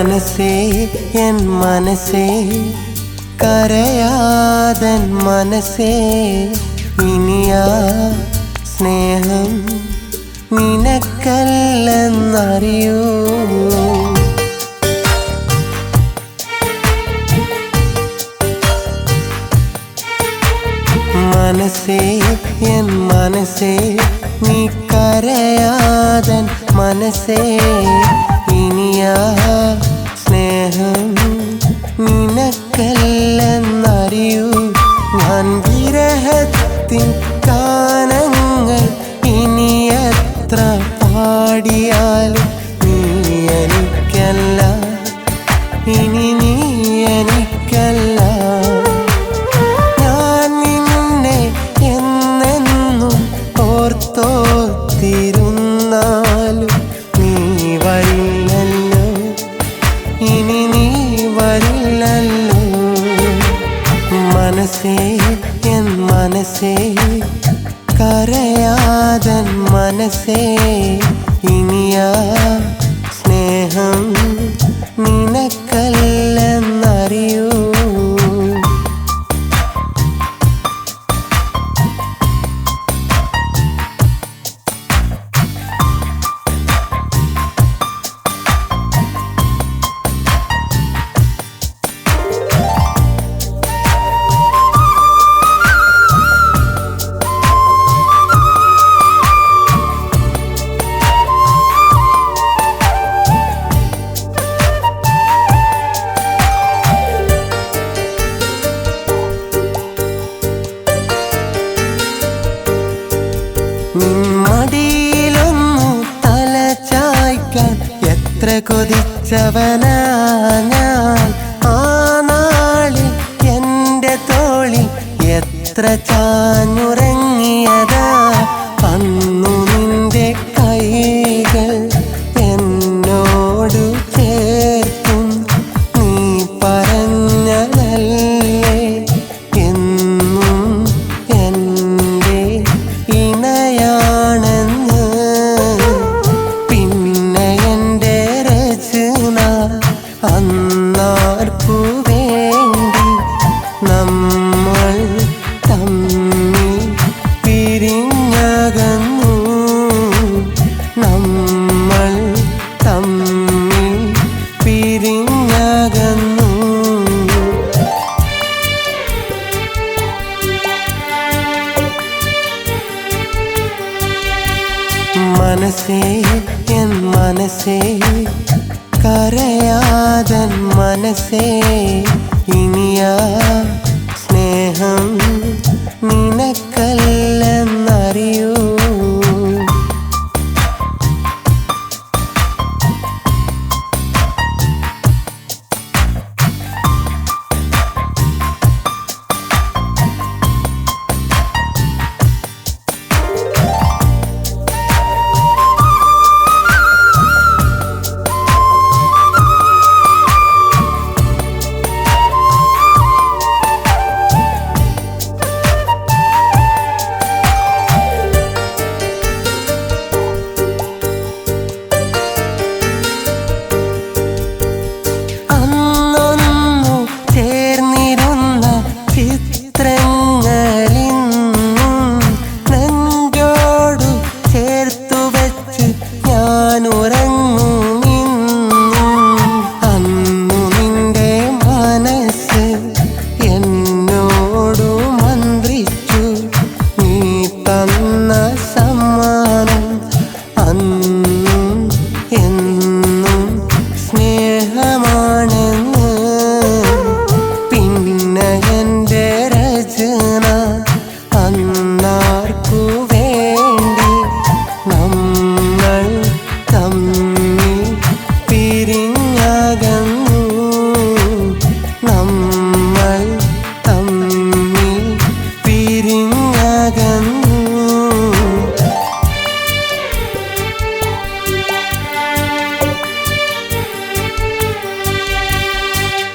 മനസ്സേ എൻ മനസ്സേ കരയാതൻ മനസ്സേ ഇനിയാ സ്നേഹം നിനക്കല്ലെന്നറിയൂ. മനസ്സേ എൻ മനസ്സേ നീ കരയാതൻ മനസ്സേ ഇനിയാ സ്നേഹം നിനക്കല്ലെന്നറിയൂ. ഞാൻ വിരഹത്തിൻ ഗാനങ്ങൾ ഇനി എത്ര പാടിയാലും നീ എനിക്കല്ല, ഇനി നീ എനിക്കല്ല. ഞാൻ നിന്നെ എന്നെന്നും ഓർത്തോത്തിരുന്നാലും നീ വരില്ലല്ലോ, ഇനി നീ വരില്ലല്ലോ. മനസ്സേ എൻ മനസ്സേ കരയാതൻ മനസ്സേ ഇനിയാ സ്നേഹം നിനക്കല്ലെന്നറിയൂ. മടിയിലൊന്നു തല ചായ്ക്കാൻ എത്ര കൊതിച്ചവനാ ഞാൻ. ആ നാളിൽ എൻ്റെ തോളിൽ എത്ര ചാഞ്ഞുറങ്ങിയതാ. അന്നു നിന്റെ കൈകൾ എന്നോടു ചേർത്തും നീ പറഞ്ഞതല്ലേ എന്നും എൻ്റെ ഇണയാണെന്ന്. പിന്നെ എൻ്റെ രചന അന്നാർക്കു വേണ്ടി നമ്മൾ തമ്മിൽ പിരിഞ്ഞകന്നു, നമ്മൾ തമ്മിൽ പിരിഞ്ഞകന്നു. മനസ്സേ എൻ മനസ്സേ കരയാതൻ മനസ്സേ ഇനിയാ സ്നേഹം നിനക്കല്ലെന്നറിയൂ.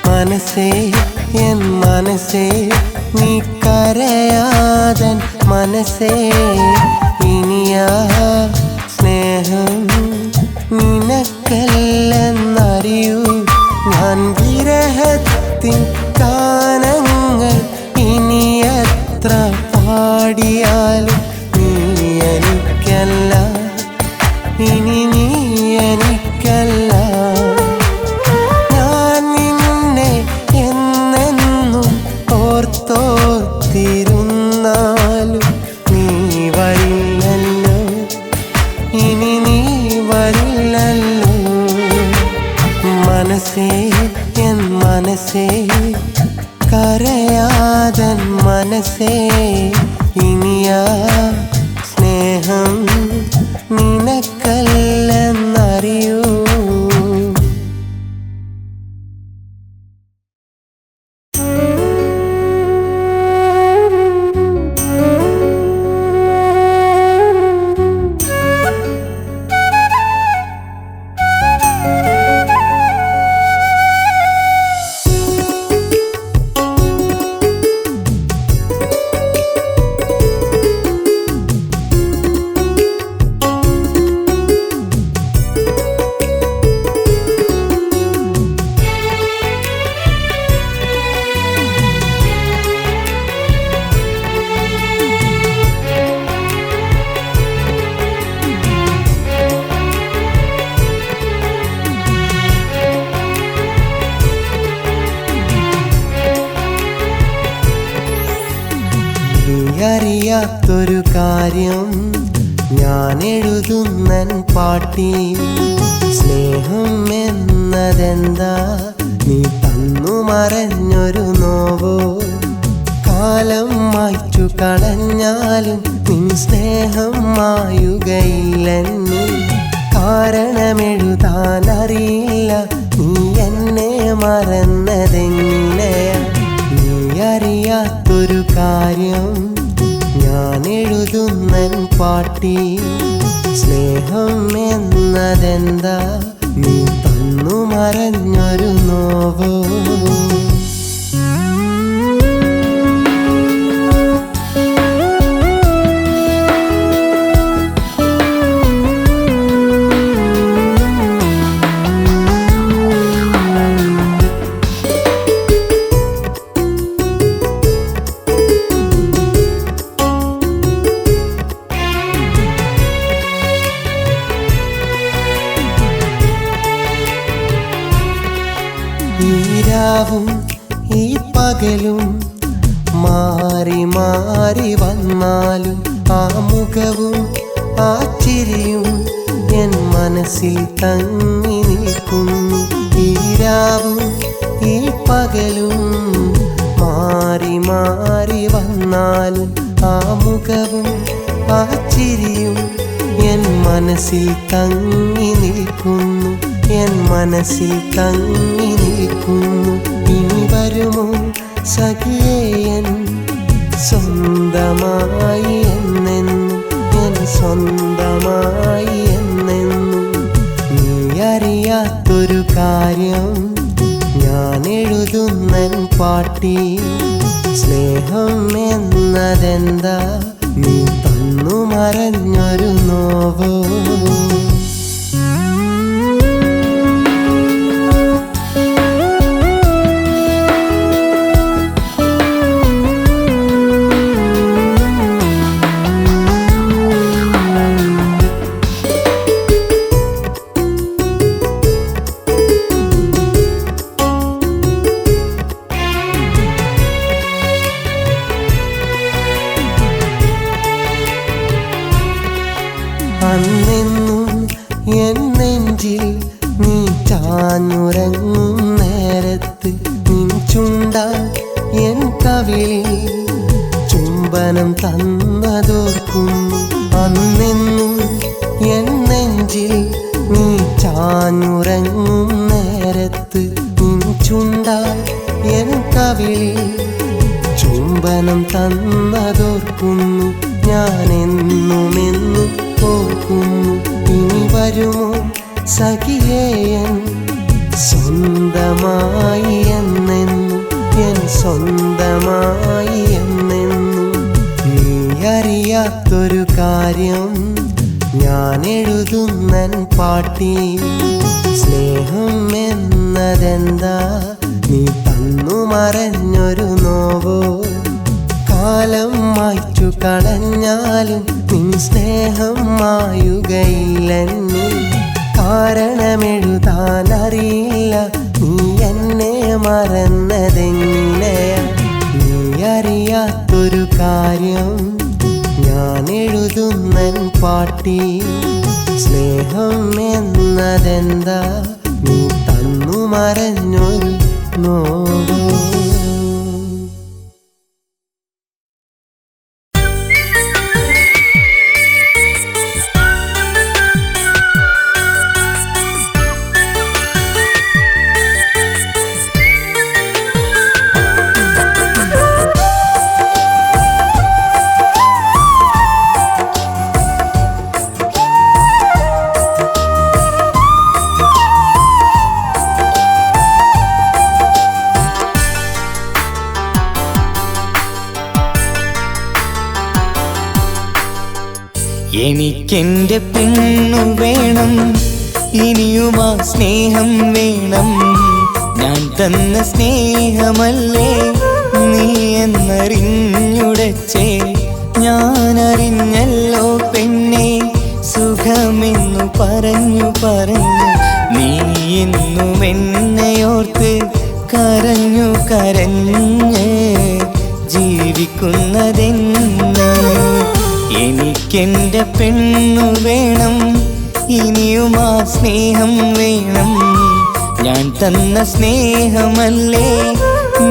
മനസ്സേ എൻ മനസ്സേ നീ കരയാതൻ മനസ്സേ ഇനിയാ സ്നേഹം നിനക്കല്ലെന്നറിയൂ. മനസ്സേ എൻ മനസ്സേ കരയാതൻ മനസ്സേ ഇനിയാ സ്നേഹം നിനക്കല്ലെന്നറിയൂ. അറിയാത്തൊരു കാര്യം ഞാൻ എഴുതുന്നൻ പാട്ടിൽ. സ്നേഹം എന്നതെന്താ നീ തന്നു മറഞ്ഞൊരു നോവോ? കാലം മായ്ച്ചു കളഞ്ഞാലും നിൻ സ്നേഹം മായുകയില്ലെന്ന്. കാരണമെഴുതാനറിയില്ല നീ എന്നെ മറന്നതെങ്ങനെയാ? നീ അറിയാത്തൊരു കാര്യം ഞാൻ എഴുതുന്നൻ പാട്ടിൽ. സ്നേഹം എന്നതെന്താ നീ തന്നു മറഞ്ഞൊരു നോവോ? ഈ രാവും ഈ പകലും മാറി മാറി വന്നാലും ആ മുഖവും ആ ചിരിയും എൻ മനസ്സിൽ തങ്ങി നിൽക്കുന്നു. ഈ രാവും ഈ പകലും മാറി മാറി വന്നാലും ആ മുഖവും ആ ചിരിയും എൻ മനസ്സിൽ തങ്ങി നിൽക്കുന്നു. എൻ മനസ്സിൽ തങ്ങി നിൽക്കുന്നു. ഇനി വരുമോ സഖിയേ എൻ സ്വന്തമായി എന്നെന്നും, എൻ സ്വന്തമായി എന്നെന്നും. നീ അറിയാത്തൊരു കാര്യം ഞാൻ എഴുതുന്നൻ പാട്ടിൽ. സ്നേഹം എന്നതെന്താ നീ തന്നു മറഞ്ഞൊരു നോവോ? അന്നെന്നും എൻ നെഞ്ചിൽ നീ ചാഞ്ഞുറങ്ങും നേരത്ത് നിൻ ചുണ്ടാൻ എൻ കവിളിൽ ചുംബനം തന്നതോർക്കുന്നു. അന്നെന്നും എൻ നെഞ്ചിൽ നീ ചാഞ്ഞുറങ്ങും നേരത്ത് നിൻ ചുണ്ടാൻ എൻ കവിളിൽ ചുംബനം തന്നതോർക്കുന്നു. ഞാനെന്നുമെന്നും ഓർക്കുന്നു. ഇനി വരുമോ സഖിയേ എൻ സ്വന്തമായി എന്നെന്നും, എൻ സ്വന്തമായി എന്നെന്നും. നീ അറിയാത്തൊരു കാര്യം ഞാൻ എഴുതുന്നൻ പാട്ടിൽ. സ്നേഹം എന്നതെന്താ നീ തന്നു മറഞ്ഞൊരു നോവോ? കാലം മായ്ച്ചു കളഞ്ഞാലും നിൻ സ്നേഹം മായുകയില്ലെന്ന്. കാരണമെഴുതാനറിയില്ല നീ എന്നെ മറന്നതെങ്ങനെയാ? നീ അറിയാത്തൊരു കാര്യം ഞാൻ എഴുതുന്നൻ പാട്ടിൽ. സ്നേഹം എന്നതെന്താ നീ തന്നു മറഞ്ഞൊരു നോട്. എനിക്കെന്റെ പെണ്ണു വേണം, ഇനിയും ആ സ്നേഹം വേണം. ഞാൻ തന്ന സ്നേഹമല്ലേ നീ എന്നറിഞ്ഞുടച്ചേ. ഞാനറിഞ്ഞല്ലോ പെണ്ണെ സുഖമെന്നു പറഞ്ഞു പറഞ്ഞു. നീ എന്നും എന്നെയോർത്ത് കരഞ്ഞു കരഞ്ഞ് ജീവിക്കുന്നതെന്ന്. എനിക്കെന്റെ പെണ്ണു വേണം, ഇനിയും ആ സ്നേഹം വേണം. ഞാൻ തന്ന സ്നേഹമല്ലേ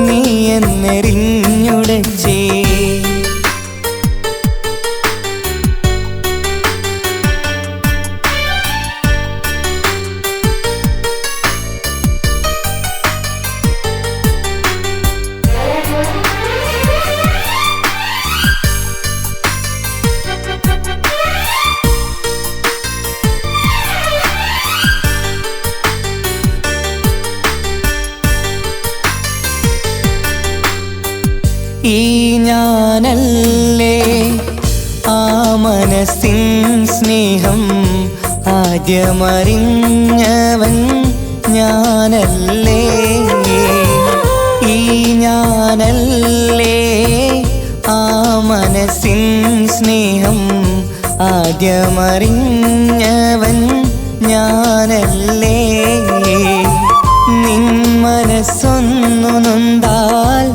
നീ എന്നറിഞ്ഞുടച്ചേ. ഈ ഞാനല്ലേ ആ മനസ്സിൻ സ്നേഹം ആദ്യമറിഞ്ഞവൻ ഞാനല്ലേ. ഈ ഞാനല്ലേ ആ മനസ്സിൻ സ്നേഹം ആദ്യമറിഞ്ഞവൻ ഞാനല്ലേ. നിൻ മനസ്സൊന്നു നൊന്താൽ,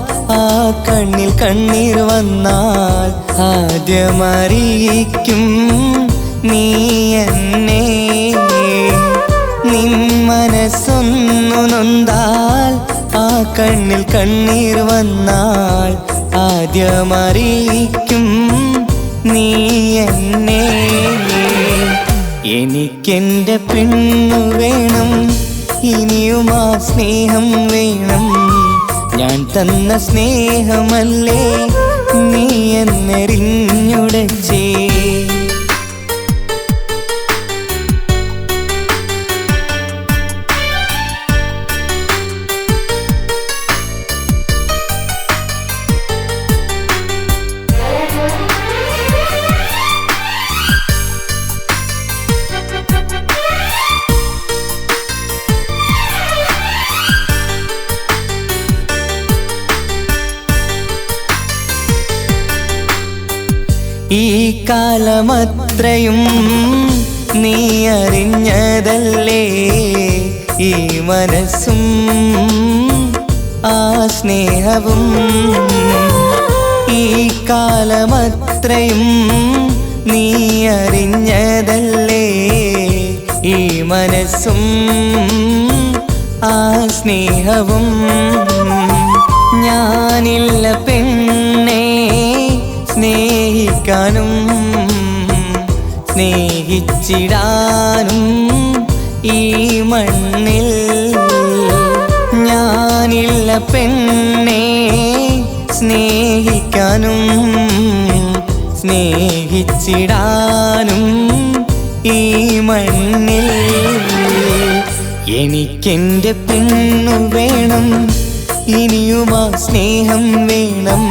ആ കണ്ണിൽ കണ്ണീർ വന്നാൽ ആദ്യമറിയിക്കും നീ എന്നെ. നിൻ മനസ്സൊന്നു നൊന്താൽ, ആ കണ്ണിൽ കണ്ണീർ വന്നാൽ ആദ്യമറിയിക്കും നീ എന്നെ. എനിക്കെന്റെ പെണ്ണു വേണം, ഇനിയും ആ സ്നേഹം വേണം. ഞാൻ തന്ന സ്നേഹമല്ലേ നീ എന്നറിഞ്ഞുടച്ചേ. ഈ കാലമത്രയും നീ അറിഞ്ഞതല്ലേ ഈ മനസ്സും ആ സ്നേഹവും. ഈ കാലമത്രയും നീ അറിഞ്ഞതല്ലേ ഈ മനസ്സും ആ സ്നേഹവും. ഞാനില്ല പെണ്ണേ സ്നേഹിക്കാനും സ്നേഹിച്ചിടാനും ഈ മണ്ണിൽ. ഞാനില്ല പെണ്ണേ സ്നേഹിക്കാനും സ്നേഹിച്ചിടാനും ഈ മണ്ണിൽ. എനിക്കെന്റെ പെണ്ണു വേണം, ഇനിയും ആ സ്നേഹം വേണം.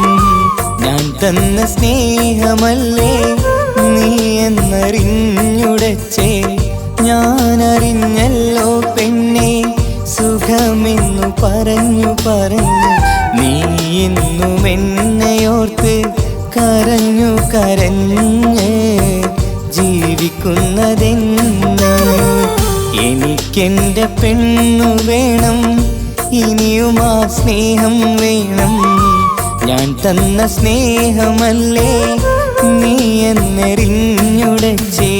ഞാൻ തന്ന സ്നേഹമല്ലേ നീ എന്നറിഞ്ഞുടച്ചേ. ഞാനറിഞ്ഞല്ലോ പെണ്ണെ സുഖമെന്നു പറഞ്ഞു പറഞ്ഞു. നീ എന്നും എന്നെയോർത്ത് കരഞ്ഞു കരഞ്ഞ് ജീവിക്കുന്നതെന്ന്. എനിക്കെന്റെ പെണ്ണു വേണം, ഇനിയും ആ സ്നേഹം വേണം. ഞാൻ തന്ന സ്നേഹമല്ലേ നീ എന്നറിഞ്ഞുടച്ചേ.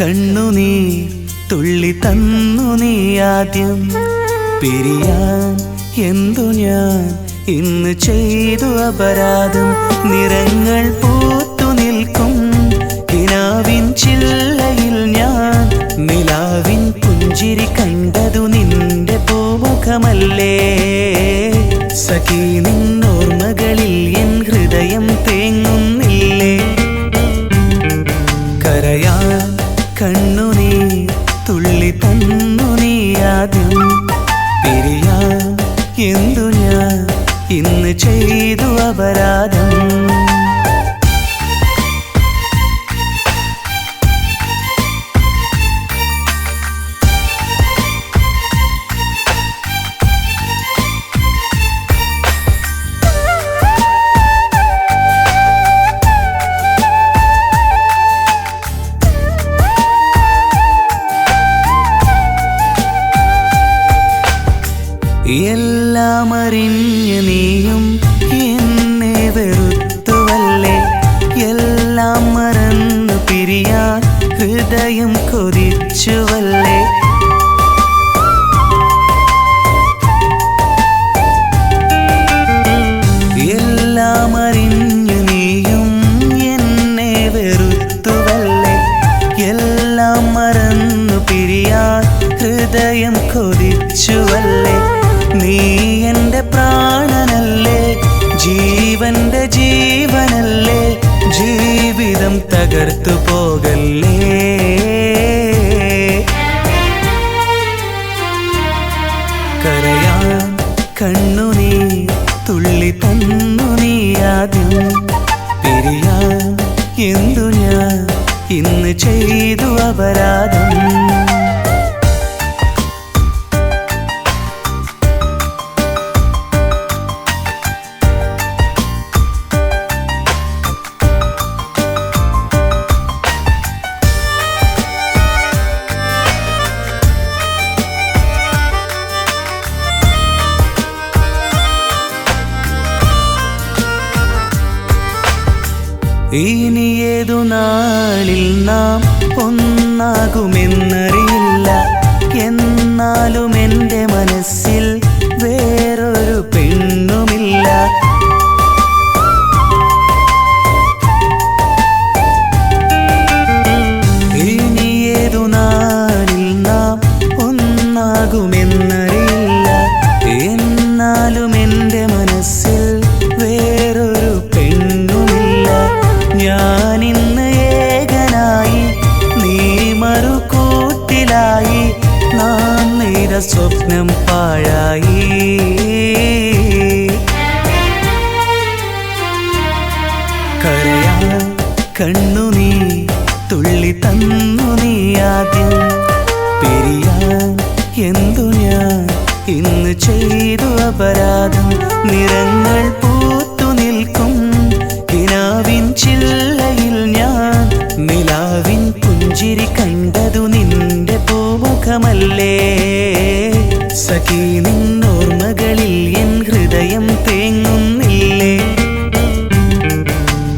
കണ്ണുനീർ തുള്ളി തന്നു നീ ആദ്യം. പിരിയാൻ എന്തു ഞാൻ ഇന്ന് ചെയ്തു അപരാധം. നിറങ്ങൾ പൂത്തു നിൽക്കും കിനാവിൻ ചില്ലയിൽ ഞാൻ. നിലാവിൻ പുഞ്ചിരി കണ്ടതു നിന്റെ പൂമുഖമല്ലേ. സഖി നിന്നോർമ്മകളിൽ എൻ ഹൃദയം തേങ്ങുന്നില്ലേ. കരയാൻ കണ്ണുനീർ തുള്ളി തന്നു നീ ആദ്യം. പിരിയാൻ എന്തു ഞാൻ ഇന്ന് ചെയ്തു അപരാധം. എല്ലാം അറിഞ്ഞ നീയും എന്നെ വെറുത്തുവല്ലേ. എല്ലാം മറന്നു പിരിയാൻ ഹൃദയം കൊതിച്ചുവല്ലേ. എല്ലാം അറിഞ്ഞു നീയും എന്നെ വെറുത്തുവല്ലേ. എല്ലാം മറന്നു പിരിയാൻ ഹൃദയം കൊതിച്ചുവല്ലേ. നീ എൻ്റെ പ്രാണനല്ലേ, ജീവന്റെ ജീവനല്ലേ. ജീവിതം തകർത്തു പോകല്ലേ. കരയാൻ കണ്ണുനീർ തുള്ളി തന്നു നീ ആദ്യം. പിരിയാൻ എന്തു ഞാൻ ഇന്ന് ചെയ്തു അപരാധം. ഇനി ഏതു നാളിൽ നാം ഒന്നാകുമെന്നറിയില്ല. എന്നാലും എൻ്റെ മനസ്സിൽ വേറൊരു പെണ്ണുമില്ല. ഇനി ഏതു നാളിൽ നാം ഒന്നാകുമെന്നറിയില്ല. എന്നാലും എൻ്റെ മനസ്സിൽ വേറൊരു പെണ്ണുമില്ല. ഞാനിന്ന് ഏകനായി, നീ മറുകൂട്ടിലായി. നാം നെയ്ത സ്വപ്നം പാഴായി. കരയാൻ കണ്ണുനീർ തുള്ളി തന്നു നീ ആദ്യം. പിരിയാൻ എന്തു ഞാൻ ഇന്ന് ചെയ്തു അപരാധം. നിറങ്ങൾ പൂത്തു നിൽക്കും കിനാവിൻ ചില്ലയിൽ ഞാൻ. നിലാവിൻ പുഞ്ചിരി കണ്ടതു നിന്റെ പൂമുഖമല്ലേ. സഖി നിന്നോർമ്മകളിൽ എൻ ഹൃദയം തേങ്ങുന്നില്ലേ.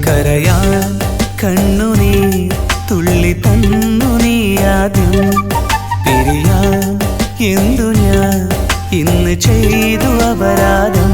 കരയാൻ കണ്ണുനീർ തുള്ളി തന്നു നീ ആദ്യം. പിരിയാൻ എന്തു ഞാൻ ഇന്ന് ചെയ്തു അപരാധം.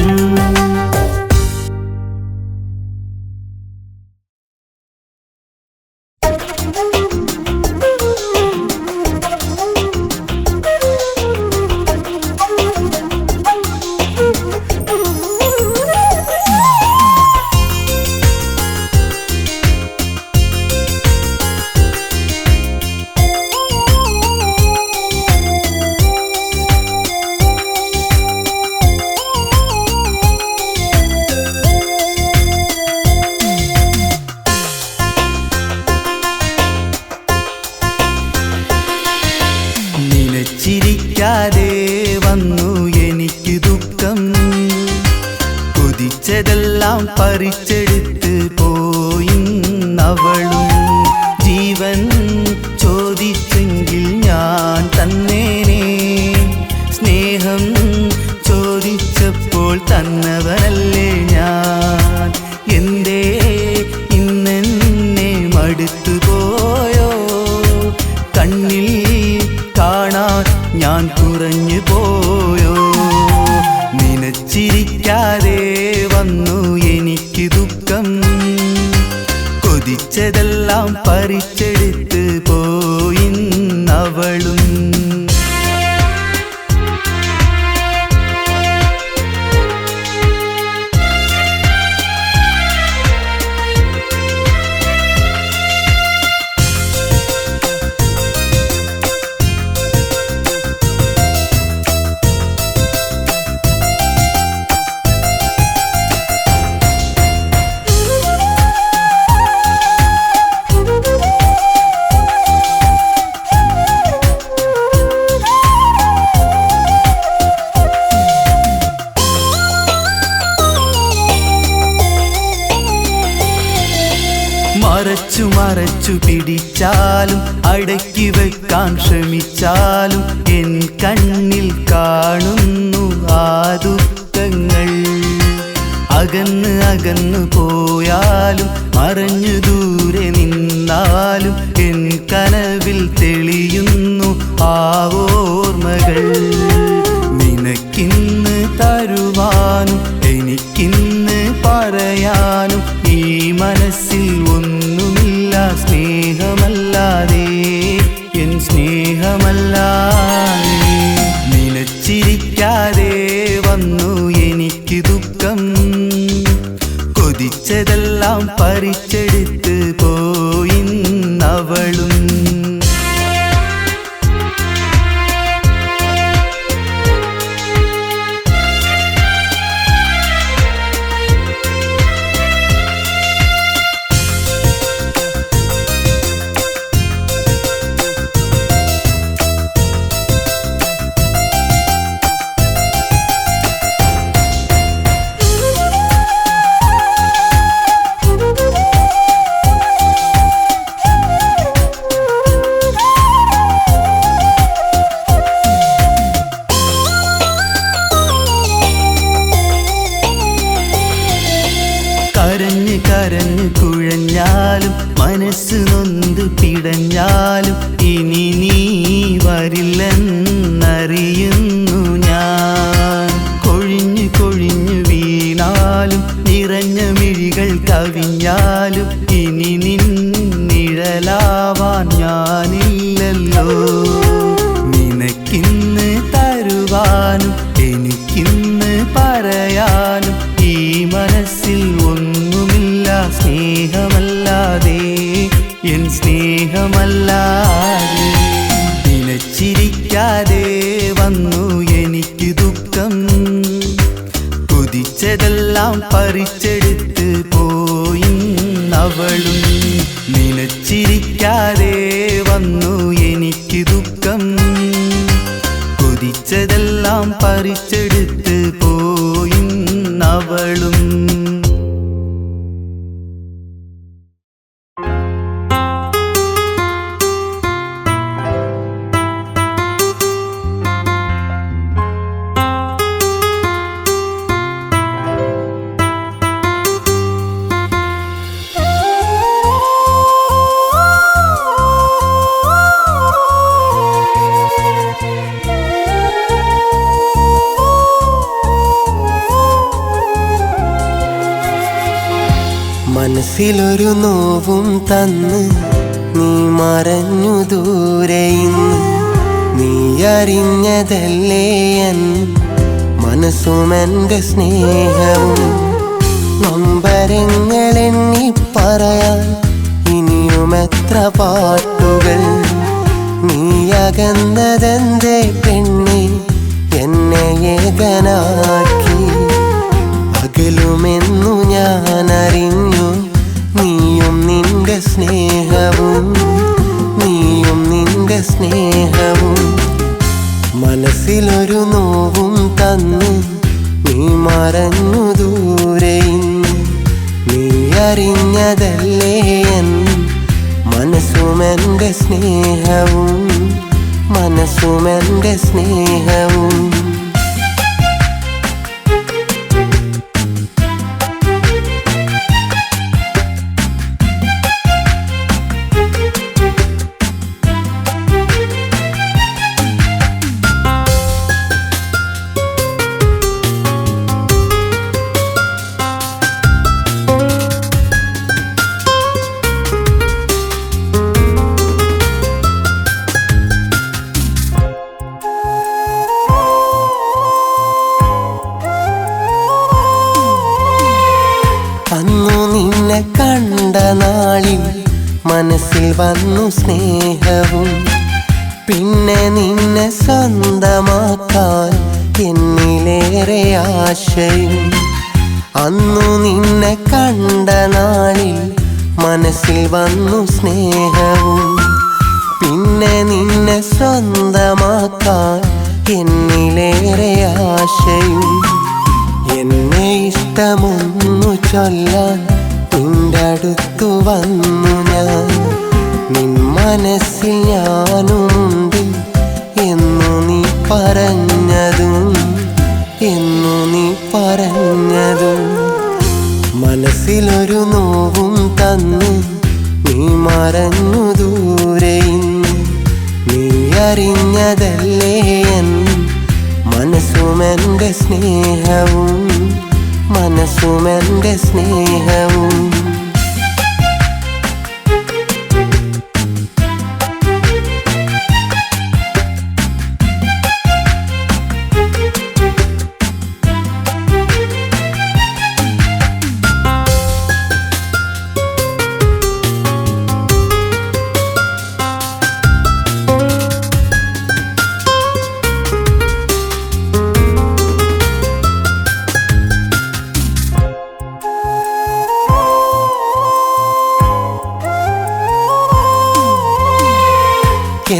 ചിരിക്കാതെ വന്നു എനിക്ക് ദുഃഖം. കുതിച്ചതെല്ലാം പറിച്ചെടുത്ത് പോയിന്നവളും. ജീവൻ ചോദിച്ചെങ്കിൽ ഞാൻ തന്നേനെ. സ്നേഹം ചോദിച്ചപ്പോൾ തന്നവനല്ലേ ഞാൻ. എന്തേ ഇന്നെന്നെ മടുത്തു പോയോ. നിനച്ചിരിക്കാതെ വന്നു എനിക്ക് ദുഃഖം. കൊതിച്ചതെല്ലാം പറിച്ചെടുത്ത് പോയിന്നവളും. മറച്ചു മറച്ചു പിടിച്ചാലും അടക്കി വെക്കാൻ ശ്രമിച്ചാലും എൻ കണ്ണിൽ കാണുന്നു ആ ദുഃഖങ്ങൾ. അകന്ന് അകന്നു പോയാലും മറഞ്ഞു ദൂരെ നിന്നാലും എൻ കനവിൽ തെളിയുന്നു ആ ഓർമ്മകൾ. നിനക്കിന്ന് തരുവാനും എനിക്കിന്ന് പറയാനും ഈ മനസ്സിൽ ഒന്നുമില്ല സ്നേഹമല്ലാതെ, എൻ സ്നേഹമല്ലാതെ. നിനച്ചിരിക്കാതെ വന്നു എനിക്ക് ദുഃഖം. കൊതിച്ചതെല്ലാം പറിച്ചെടുത്ത് പോയിന്നവളും. കരഞ്ഞ് കരഞ്ഞ് കുഴഞ്ഞാലും മനസ്സ് നൊന്ത് പിടഞ്ഞാലും ഇനി നീ വരില്ലെന്നറിയുന്നു ഞാൻ. കൊഴിഞ്ഞു കൊഴിഞ്ഞു വീണാലും നിറഞ്ഞ മിഴികൾ കവിഞ്ഞാലും ഇനി നിൻ നിഴലാവാൻ ഞാനില്ലല്ലോ. നിനക്കിന്ന് തരുവാനും എനിക്കിന്ന് പറയാനും ഈ മനസ്സിൽ ഒന്നുമില്ല സ്നേഹമല്ലാതെ, എൻ സ്നേഹമല്ലാതെ. നിനച്ചിരിക്കാതെ വന്നു എനിക്ക് ദുഃഖം. കൊതിച്ചതെല്ലാം പറിച്ചെടുത്ത് പോയിന്നവളും. നിനച്ചിരിക്കാതെ വന്നു എനിക്ക് ദുഃഖം. കൊതിച്ചതെല്ലാം പറിച്ചെടുത്ത് പോയിന്നവളും. മനസ്സിലൊരു നോവും തന്ന് നീ മറഞ്ഞു ദൂരെ ഇന്ന്. നീ അറിഞ്ഞതല്ലേ എൻ മനസ്സും എൻ്റെ സ്നേഹവും. നൊമ്പരങ്ങളെണ്ണി പറയാൻ ഇനിയും എത്ര പാട്ടുകൾ. നീ അകന്നതെന്തേ പെണ്ണെ എന്നെ ഏകനാക്കി. അകലുമെന്നു ഞാനറിഞ്ഞു നീയും നിന്റെ സ്നേഹവും, നീയും നിന്റെ സ്നേഹവും. മനസ്സിലൊരു നോവും തന്ന് നീ മറഞ്ഞു ദൂരെ ഇന്ന്. നീ അറിഞ്ഞതല്ലേ എൻ മനസ്സും എൻ്റെ സ്നേഹവും, മനസ്സും എൻ്റെ സ്നേഹവും. കണ്ട നാളിൽ മനസ്സിൽ വന്നു സ്നേഹവും. പിന്നെ നിന്നെ സ്വന്തമാക്കാൻ എന്നിലേറെ ആശയും. അന്നു നിന്നെ കണ്ട നാളിൽ മനസ്സിൽ വന്നു സ്നേഹവും. പിന്നെ നിന്നെ സ്വന്തമാക്കാൻ എന്നിലേറെ ആശയും. എന്നെ ഇഷ്ടമൊന്നു ചൊല്ലാൻ നിന്റെ അടുത്തു വന്നു ഞാൻ. നിൻ മനസ്സിൽ ഞാനുണ്ട് എന്നു നീ പറഞ്ഞതും മനസ്സിലൊരു നോവും തന്ന് നീ മറഞ്ഞു ദൂരെ ഇന്ന്. നീ അറിഞ്ഞതല്ലേ എൻ മനസ്സുമെൻ്റെ സ്നേഹവും.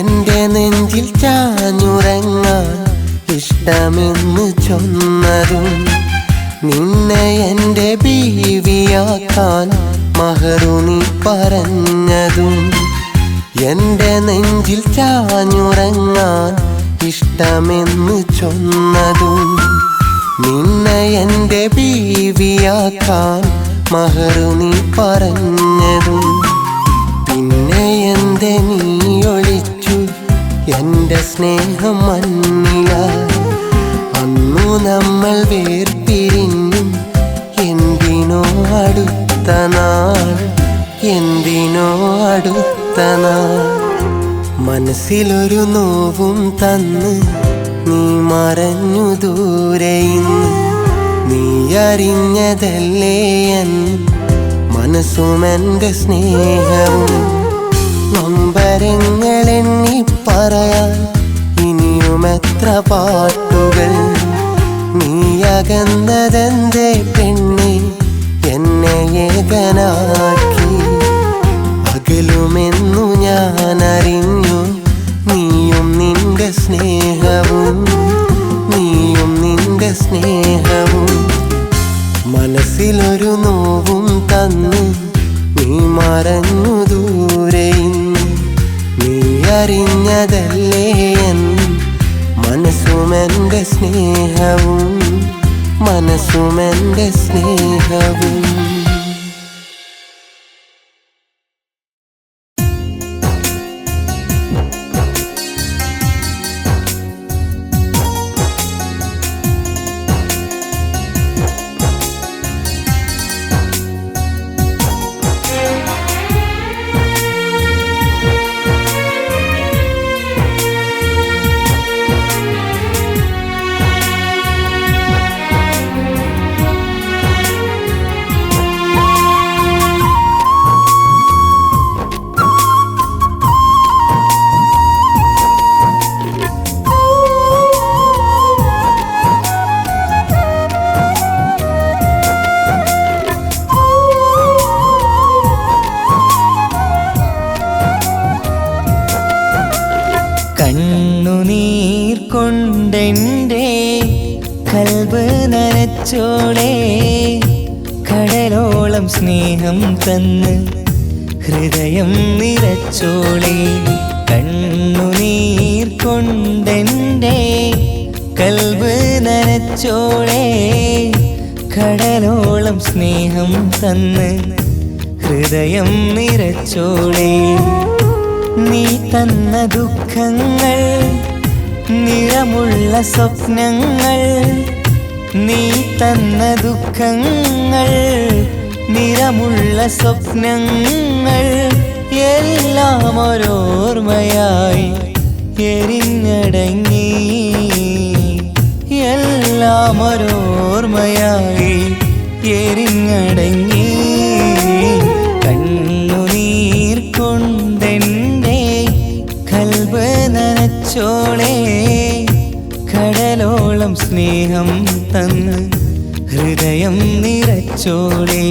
എന്റെ നെഞ്ചിൽ ചാഞ്ഞുറങ്ങാൻ ഇഷ്ടമെന്ന് ചൊന്നതും. നിന്നെ എൻ്റെ ബീവിയാക്കാൻ മഹറു നീ പറഞ്ഞതും. എൻ്റെ നെഞ്ചിൽ ചാഞ്ഞുറങ്ങാൻ ഇഷ്ടമെന്ന് ചൊന്നതും. നിന്നെ എൻ്റെ ബീവിയാക്കാൻ മഹറു നീ പറഞ്ഞതും. പിന്നെ എന്റെ നീ ഒളിച്ചു എൻ്റെ സ്നേഹം മണ്ണിലായി. അന്നു നമ്മൾ വേർപിരിഞ്ഞു എന്തിനോ അടുത്ത നാൾ. മനസ്സിലൊരു നോവും തന്ന് നീ മറഞ്ഞു ദൂരെ ഇന്ന്. നീ അറിഞ്ഞതല്ലേ എൻ മനസ്സുമെൻ്റെ സ്നേഹവും. നൊമ്പരങ്ങളെണ്ണി പറയാൻ ഇനിയും എത്ര പാട്ടുകൾ. നീ അകന്നതെന്തേ പെണ്ണെ എന്നെ ഏകനാക്കി. അകലുമെന്നു ഞാൻ അറിഞ്ഞു നീയും നിന്റെ സ്നേഹവും. മനസ്സിലൊരു നോവും തന്ന് നീ മറഞ്ഞു ദൂരെ ഇന്ന്. നീ അറിഞ്ഞതല്ലേ എൻ മനസ്സുമെൻ്റെ സ്നേഹവും. കണ്ണുനീർ കൊണ്ടെൻ്റെ കൽബ് നനച്ചോളേ. കടലോളം സ്നേഹം തന്ന് ഹൃദയം നിറച്ചോളേ. കണ്ണുനീർ കൊണ്ടെൻ്റെ കൽബ് നനച്ചോളേ. കടലോളം സ്നേഹം തന്ന് ഹൃദയം നിറച്ചോളേ. നീ തന്ന ദുഃഖങ്ങൾ നിറമുള്ള സ്വപ്നങ്ങൾ. നീ തന്ന ദുഃഖങ്ങൾ നിറമുള്ള സ്വപ്നങ്ങൾ എല്ലാം ഒരോർമ്മയായി എരിഞ്ഞടങ്ങി. എല്ലാം ഒരോർമ്മയായി എരിഞ്ഞടങ്ങി. ഹൃദയം നിറച്ചോളേ.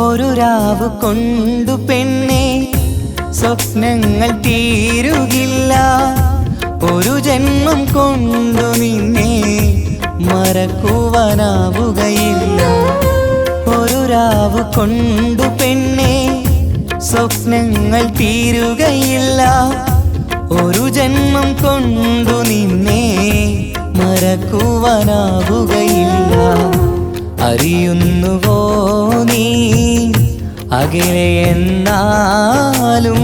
ഒരു രാവ് കൊണ്ടു പെണ്ണെ സ്വപ്നങ്ങൾ തീരുകില്ല, ഒരു ജന്മം കൊണ്ടു നിന്നെ മറക്കുവാനാവുകയില്ല. ഒരു രാവ് കൊണ്ടു പെണ്ണെ സ്വപ്നങ്ങൾ തീരുകയില്ല, ഒരു ജന്മം കൊണ്ടു നിന്നെ മറക്കുവാനാവുകയില്ല. അറിയുന്നുവോ നീ അകലെ എന്നാലും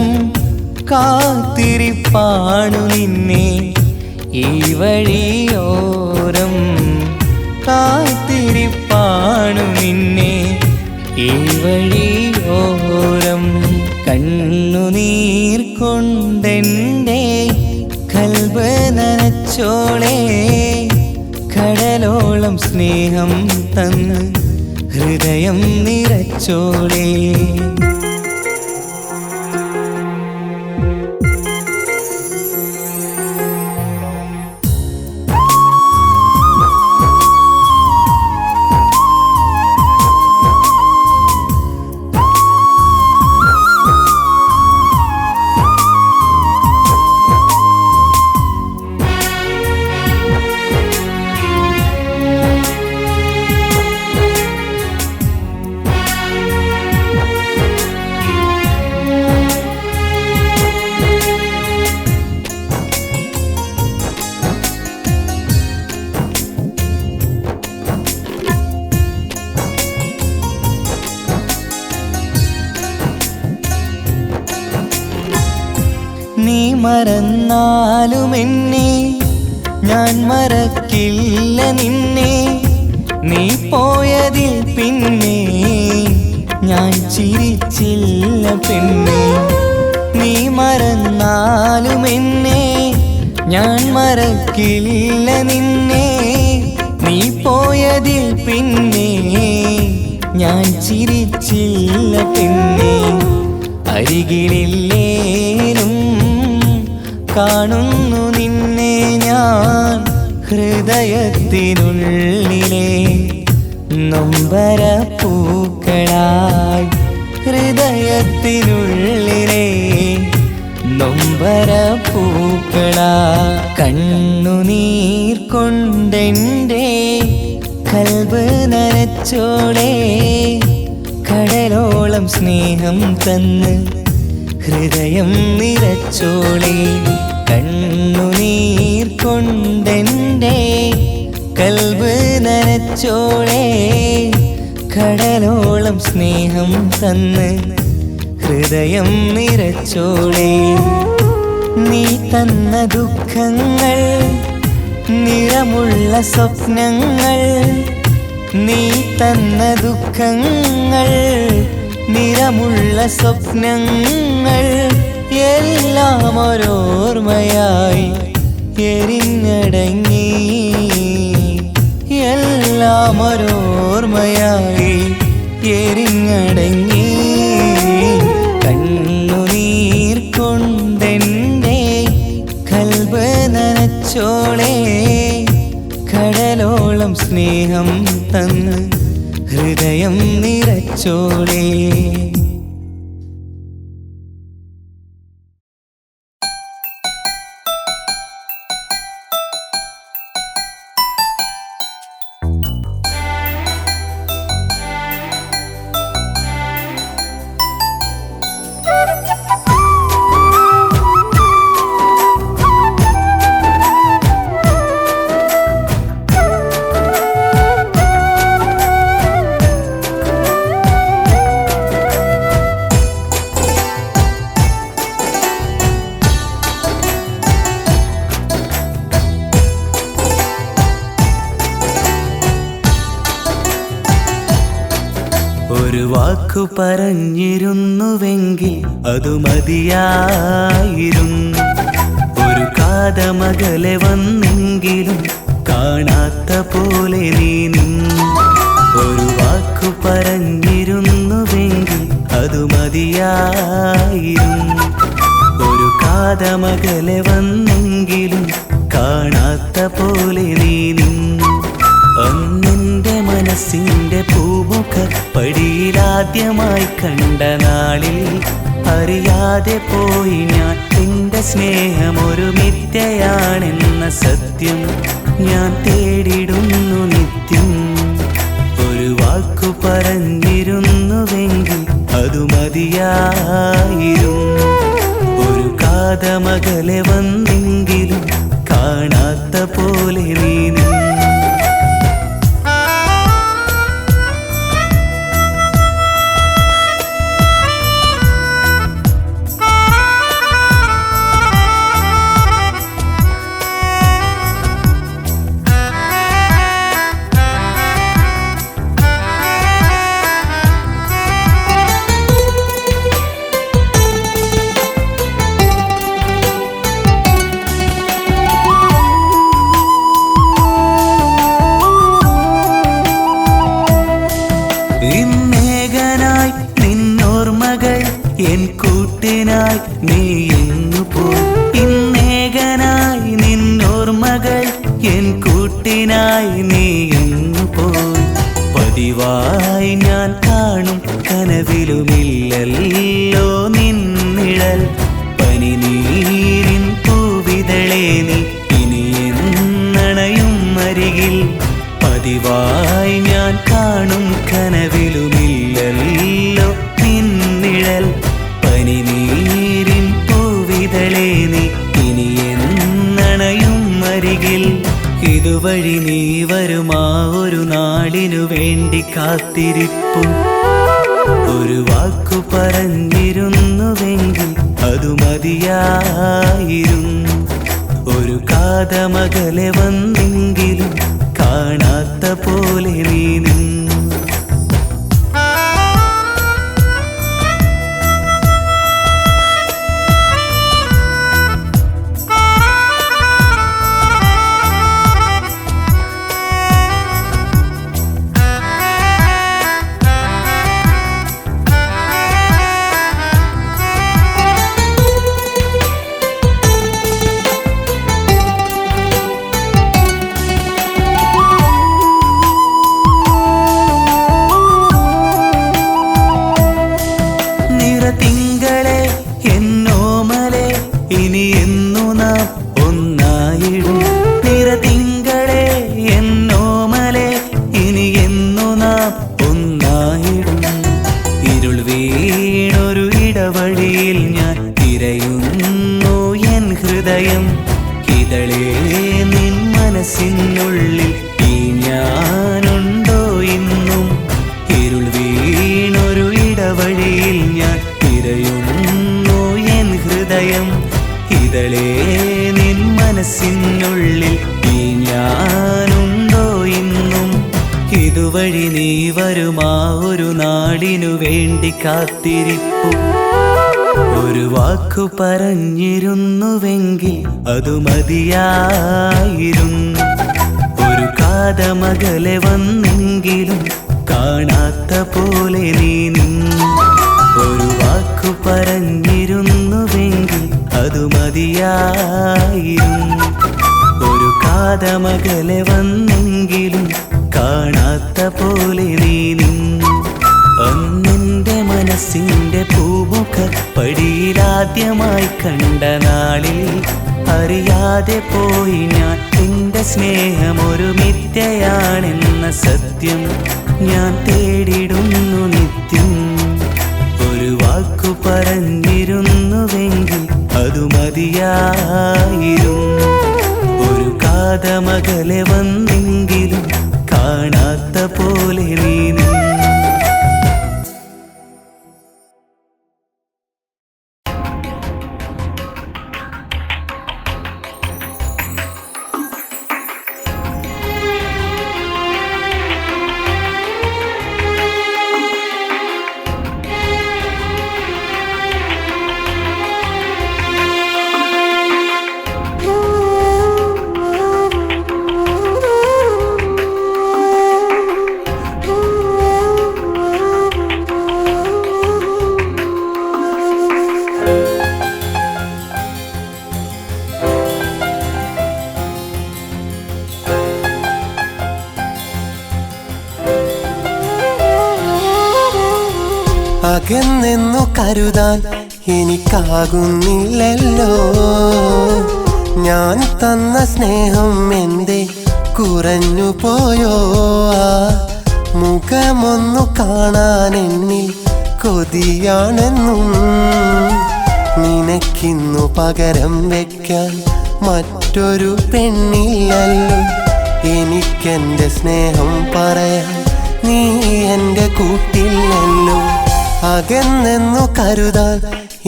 കാത്തിരിപ്പാണു നിന്നെ ഈ വഴിയോരം, കാത്തിരിപ്പാണു നിന്നെ ഈ വഴിയോരം. കണ്ണുനീർ കൊണ്ടെൻ്റെ കൽബ് നനച്ചോളേ, കടലോളം സ്നേഹം തന്ന് ഹൃദയം നിറച്ചോളേ. നീ മറന്നാലും എന്നെ ഞാൻ മറക്കില്ല നിന്നെ, നീ പോയതിൽ പിന്നെ ഞാൻ ചിരിച്ചില്ല പെണ്ണെ. നീ മറന്നാലും എന്നെ ഞാൻ മറക്കില്ല നിന്നെ, നീ പോയതിൽ പിന്നെ ഞാൻ ചിരിച്ചില്ല പെണ്ണെ. അരികിലില്ലേനും കാണുന്നു നിന്നെ ഞാൻ ഹൃദയത്തിനുള്ളിലെ നൊമ്പര പൂക്കളായി, ഹൃദയത്തിനുള്ളിലെ നൊമ്പര പൂക്കളാ. കണ്ണുനീർ കൊണ്ടെൻ്റെ കൽബ് നനച്ചോളേ, കടലോളം സ്നേഹം തന്ന് ഹൃദയം നിറച്ചോളേ. കണ്ണുനീർ കൊണ്ടെൻ്റെ കൽബ് നനച്ചോളേ, കടലോളം സ്നേഹം തന്ന് ഹൃദയം നിറച്ചോളേ. നീ തന്ന ദുഃഖങ്ങൾ നിറമുള്ള സ്വപ്നങ്ങൾ, നീ തന്ന ദുഃഖങ്ങൾ നിറമുള്ള സ്വപ്നങ്ങൾ എല്ലാം ഒരോർമ്മയായി എരിഞ്ഞടങ്ങി, എല്ലാം ഒരോർമ്മയായി എരിഞ്ഞടങ്ങി. കണ്ണുനീർ കൊണ്ടെൻ്റെ കൽബ് നനച്ചോളേ, കടലോളം സ്നേഹം തന്ന് ഹൃദയം നിറച്ചോളേ. ഒരു വാക്കു പറഞ്ഞിരുന്നുവെങ്കിൽ അതു മതിയായിരുന്നു. ഒരു കാതമകലെ വന്നെങ്കിലും കാണാത്ത പോലെ നീ നിന്നു. ഒരു വാക്കു പറഞ്ഞിരുന്നുവെങ്കിൽ അതു മതിയായിരുന്നു. ഒരു കാതമകലെ വന്നെങ്കിലും കാണാത്ത പോലെ നീ നിന്നു. അന്നെൻ്റെ മനസ്സിൻ്റെ പൂമുഖ പടിയിലാദ്യമായി കണ്ട നാളിൽ അറിയാതെ പോയി ഞാൻ നിന്റെ സ്നേഹമൊരു മിഥ്യയാണെന്ന സത്യം ഞാൻ തേടിടുന്നു നിത്യം. ഒരു വാക്കു പറഞ്ഞിരുന്നുവെങ്കിൽ അതു മതിയായിരുന്നു. ഒരു കാതമകലെ വന്നെങ്കിലും കാണാത്ത പോലെ നീ നിന്നു. ഇന്നേകനായി നിന്നോർമകൾ എൻ കൂട്ടിനായി നീ എങ്ങു പോയി. ഇന്നേകനായി നിന്നോർമകൾ എൻ കൂട്ടിനായി നീ എങ്ങു പോയി. പതിവായി ഞാൻ കാണും കനവിലുമില്ലല്ലോ നിന്നിഴൽ. പനിനീരിൻ പൂവിതളേ നീ ഇനി എന്നണയും അരികിൽ. പതിവായി ഞാൻ കാണും കനവിലുമില്ലല്ലോ നിന്നിഴൽ. പനിനീരിൻ പൂവിതളേ നീ ഇനി എന്നണയും അരികിൽ. ഇതുവഴി നീ വരുമാ ഒരു നാളിനു വേണ്ടി കാത്തിരിപ്പും. ഒരു വാക്കു പറഞ്ഞിരുന്നുവെങ്കിൽ അതു മതിയായിരുന്നു. ഒരു കാതമകലെ വന്നെങ്കിലും കാണാത്ത പോലെ നീ നിന്നു. തിങ്കളെ എന്നോമലെ ഇനി എന്നു നാം ഒന്നായിടും. നിറതിങ്കളെ എന്നോമലെ ഇനി എന്നു നാം ഒന്നായിടും. ഇരുൾ വീണൊരു ഇടവഴിയിൽ ഞാൻ തിരയുന്നു എൻ ഹൃദയം. ഇതളേ നിൻ മനസ്സിനുള്ളിൽ ഈ ഞാനുണ്ടോ ഇന്നും. ഇരുൾ വീണൊരു ഇടവഴിയിൽ ഞാൻ തിരയുന്നു എൻ ഹൃദയം. ഇതളേ നിൻ മനസ്സിനുള്ളിൽ ഈ ഞാനുണ്ടോ ഇന്നും. ഇതുവഴി നീ വരുമാ ഒരു നാടിനു വേണ്ടി കാത്തിരിപ്പു. ഒരു വാക്കു പറഞ്ഞിരുന്നുവെങ്കിൽ അതു മതിയായിരുന്നു. ഒരു കാതമകലെ വന്നെങ്കിലും കാണാത്ത പോലെ നീ നിന്നു. ഒരു വാക്കു പറഞ്ഞിരുന്നുവെങ്കിൽ അതു മതിയായിരുന്നു. ഒരു കാതമകലെ വന്നെങ്കിലും കാണാത്ത പോലെ നീ നിന്നു. അന്നെൻ്റെ മനസ്സിൻ്റെ പൂമുഖ പടിയിലാദ്യമായി കണ്ട നാളിൽ അറിയാതെ പോയി ഞാൻ നിന്റെ സ്നേഹമൊരു മിഥ്യയാണെന്ന സത്യം ഞാൻ തേടിടുന്നു നിത്യം. ഒരു വാക്കു പറഞ്ഞിരുന്നുവെങ്കിൽ അതു മതിയായിരുന്നു. ഒരു കാതമകലെ വന്നെങ്കിലും കാണാത്ത പോലെ നീ നിന്നു. അകന്നെന്നു കരുതാൻ എനിക്കാകുന്നില്ലല്ലോ. ഞാൻ തന്ന സ്നേഹം എന്തേ കുറഞ്ഞു പോയോ? ആ മുഖമൊന്നു കാണാൻ എന്നിൽ കൊതിയാണെന്നും നിനക്കിന്നു പകരം വെക്കാൻ മറ്റൊരു പെണ്ണില്ലല്ലോ. എനിക്കെന്റെ സ്നേഹം പറയാൻ നീ എൻ്റെ കൂട്ടില്ലല്ലോ. അകന്നെന്നു കരുതാൻ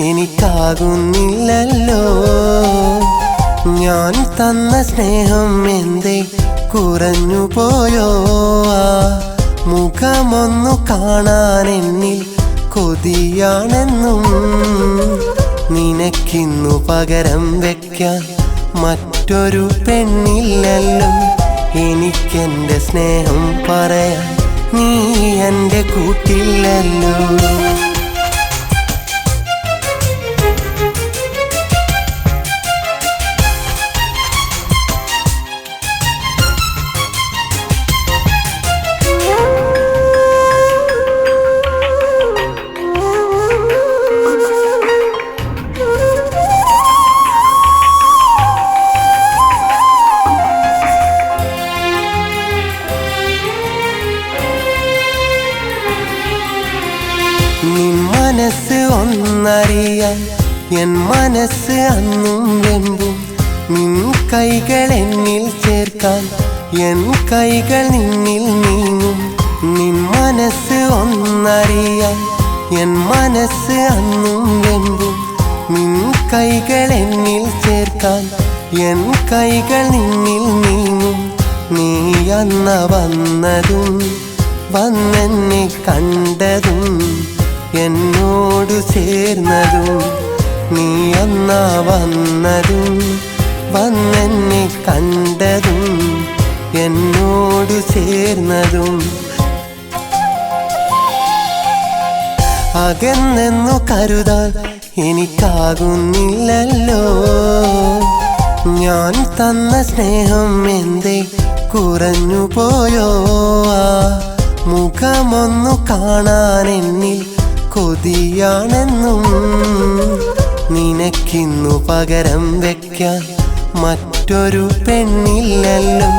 എനിക്കാകുന്നില്ലല്ലോ. ഞാൻ തന്ന സ്നേഹം എന്തേ കുറഞ്ഞു പോയോ? ആ മുഖമൊന്നു കാണാൻ എന്നിൽ കൊതിയാണെന്നും നിനക്കിന്നു പകരം വെക്കാൻ മറ്റൊരു പെണ്ണില്ലല്ലോ. എനിക്കെന്റെ സ്നേഹം പറയാൻ നീ എൻ്റെ കൂട്ടില്ലല്ലോ. നിൻ മനസ്സ് ഒന്നറിയാൻ എൻ മനസ്സ് അന്നും വെമ്പും. നിൻ കൈകൾ എന്നിൽ ചേർക്കാൻ എൻ കൈകൾ നിന്നിൽ നീങ്ങും. നിൻ മനസ്സ് ഒന്നറിയാൻ എൻ മനസ്സ് അന്നും വെമ്പും. നിൻ കൈകൾ എന്നിൽ ചേർക്കാൻ എൻ കൈകൾ നിന്നിൽ നീങ്ങും. നീ അന്ന വന്നതും വന്നെന്നെ കണ്ടതും എന്നോടു ചേർന്നതും. നീ അന്നാ വന്നതും വന്നെന്നെ കണ്ടതും എന്നോടു ചേർന്നതും. അകന്നെന്നു കരുതാൻ എനിക്കാകുന്നില്ലല്ലോ. ഞാൻ തന്ന സ്നേഹം എന്തേ കുറഞ്ഞു പോയോ? ആ മുഖമൊന്നു കാണാൻ എന്നിൽ കൊതിയാണെന്നും നിനക്കിന്നു പകരം വെക്കാൻ മറ്റൊരു പെണ്ണില്ലല്ലോ.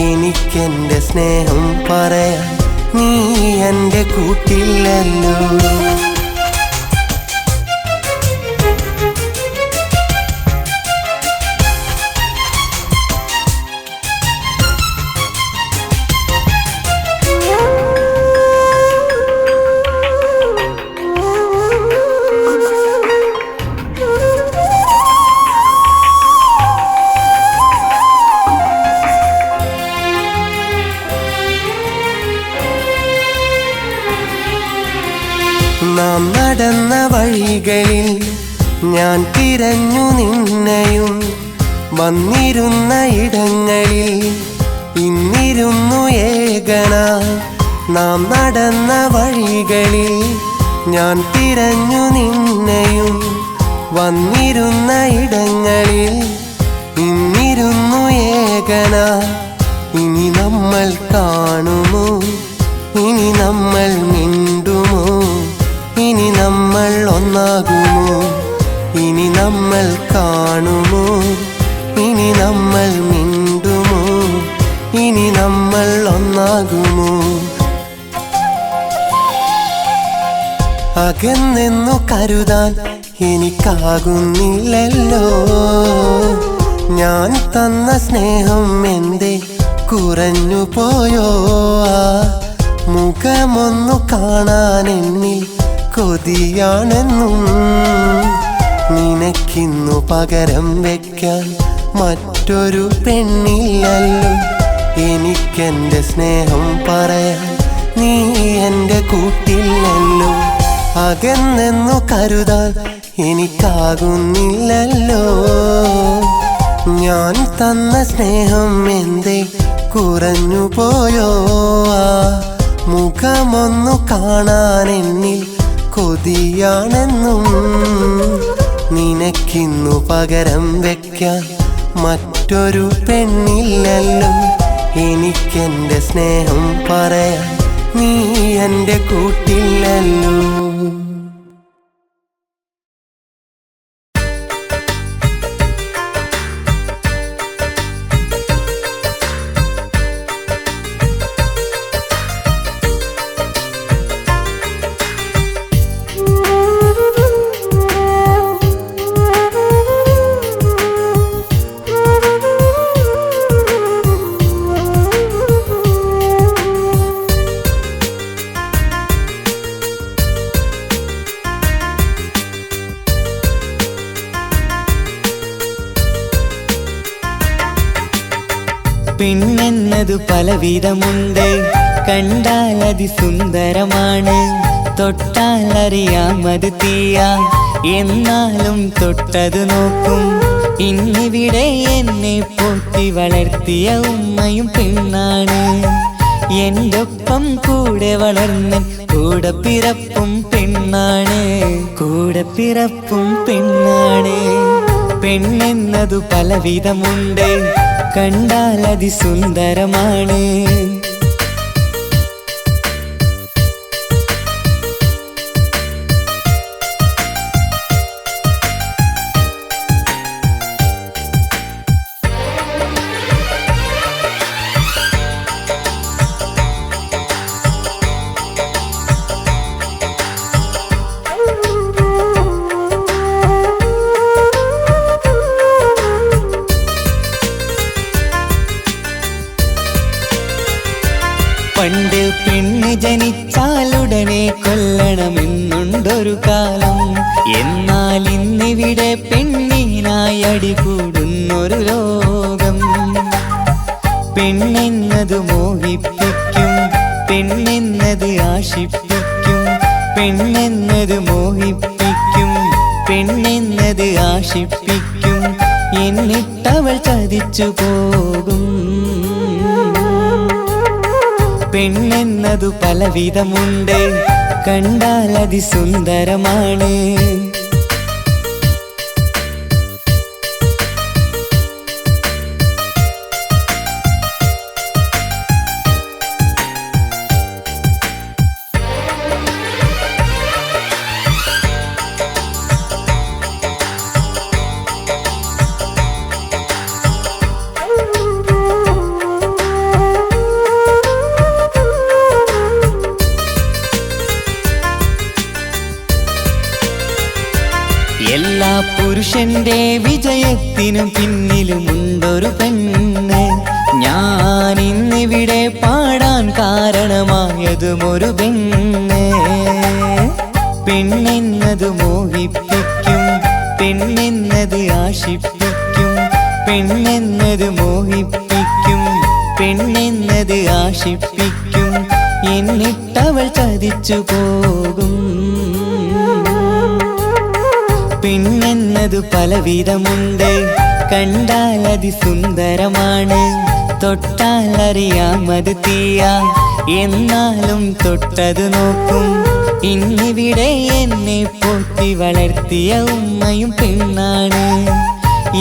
എനിക്കെന്റെ സ്നേഹം പറയാൻ നീ എൻ്റെ കൂട്ടില്ലല്ലോ. നാം നടന്ന വഴികളിൽ ഞാൻ തിരഞ്ഞു നിന്നെയും. വന്നിരുന്ന ഇടങ്ങളിൽ ഇന്നിരുന്നു ഏകനായി. നാം നടന്ന വഴികളിൽ ഞാൻ തിരഞ്ഞു നിന്നെയും. വന്നിരുന്ന ഇടങ്ങളിൽ ഇന്നിരുന്നു ഏകനായി. ഇനി നമ്മൾ കാണുമോ? ഇനി നമ്മൾ മിണ്ടുമോ? ഇനി നമ്മൾ ഒന്നാകുമോ? ഇനി നമ്മൾ കാണുമോ? ഇനി നമ്മൾ മിണ്ടുമോ? ഇനി നമ്മൾ ഒന്നാകുമോ? അകന്നെന്നു കരുതാൻ എനിക്കാകുന്നില്ലല്ലോ. ഞാൻ തന്ന സ്നേഹം എന്തേ കുറഞ്ഞു പോയോ? ആ മുഖമൊന്നു കാണാൻ എന്നിൽ കൊതിയാണെന്നും നിനക്കിന്നു പകരം വെക്കാൻ മറ്റൊരു പെണ്ണില്ലല്ലോ. എനിക്കെന്റെ സ്നേഹം പറയാൻ നീ എൻ്റെ കൂട്ടില്ലല്ലോ. അകന്നെന്നു കരുതാൻ എനിക്കാകുന്നില്ലല്ലോ. ഞാൻ തന്ന സ്നേഹം എന്തേ കുറഞ്ഞു പോയോ? ആ മുഖമൊന്നു കാണാൻ എന്നിൽ കൊതിയാണെന്നും നിനക്കിന്നു പകരം വെക്കാൻ മറ്റൊരു പെണ്ണില്ലല്ലോ. എനിക്കെന്റെ സ്നേഹം പറയാൻ നീ എൻ്റെ കൂട്ടില്ലല്ലോ. പെണ്ണെന്നതു പലവിധമുണ്ട്, കണ്ടാൽ അതിസുന്ദരമാണ്, തൊട്ടാൽ അറിയാം അത് തീയാ, എന്നാലും തൊട്ടത് നോക്കും. ഇന്നിവിടെ എന്നെ പോറ്റി വളർത്തിയ ഉമ്മയും പെണ്ണാണ്, എൻ്റെ ഒപ്പം കൂടെ വളർന്ന കൂടെ പിറപ്പും പെണ്ണാണ്, കൂടെ പിറപ്പും പെണ്ണാണ്. പെണ്ണെന്നതു പലവിധമുണ്ട്, കണ്ടാൽ അതിസുന്ദരമാണ്. പണ്ട് പെണ്ണ് ജനിച്ചാലുടനെ കൊല്ലണമെന്നുണ്ടൊരു കാലം, എന്നാൽ ഇന്നിവിടെ പെണ്ണിനായി അടികൂടുന്നൊരു ലോകം. പെണ്ണെന്നത് മോഹിപ്പിക്കും, പെണ്ണെന്നത് ആശിപ്പിക്കും, പെണ്ണെന്നത് മോഹിപ്പിക്കും, പെണ്ണെന്നത് ആശിപ്പിക്കും, എന്നിട്ടവൾ ചതിച്ചു പോകും. പെണ്ണെന്നതു പലവിധമുണ്ട്, കണ്ടാൽ അതിസുന്ദരമാണ്. എല്ലാ പുരുഷന്റെ വിജയത്തിനും പിന്നിലുമുണ്ടൊരു പെണ്ണ്, ഞാൻ ഇന്നിവിടെ പാടാൻ കാരണമായതും ഒരു പെണ്ണ്. പെണ്ണെന്നത് മോഹിപ്പിക്കും, പെണ്ണെന്നത് ആശിപ്പിക്കും, പെണ്ണെന്നത് മോഹിപ്പിക്കും, പെണ്ണെന്നത് ആശിപ്പിക്കും, എന്നിട്ടവൾ ചതിച്ചു പോകും. പെണ്ണെന്നതു പലവിധമുണ്ട്, കണ്ടാൽ അതിസുന്ദരമാണ്, തൊട്ടാൽ അറിയാം അത് തീയാ, എന്നാലും തൊട്ടത് നോക്കും. ഇന്നിവിടെ എന്നെ പോറ്റി വളർത്തിയ ഉമ്മയും പെണ്ണാണ്,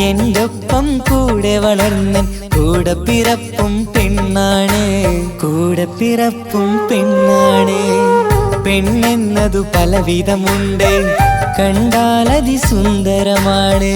എൻ്റെ ഒപ്പം കൂടെ വളർന്ന കൂടെ പിറപ്പും പെണ്ണാണ്, കൂടെ പിറപ്പും പെണ്ണാണ്. പെണ്ണെന്നതു പലവിധമുണ്ട്, കണ്ടാൽ അതിസുന്ദരമാണ്.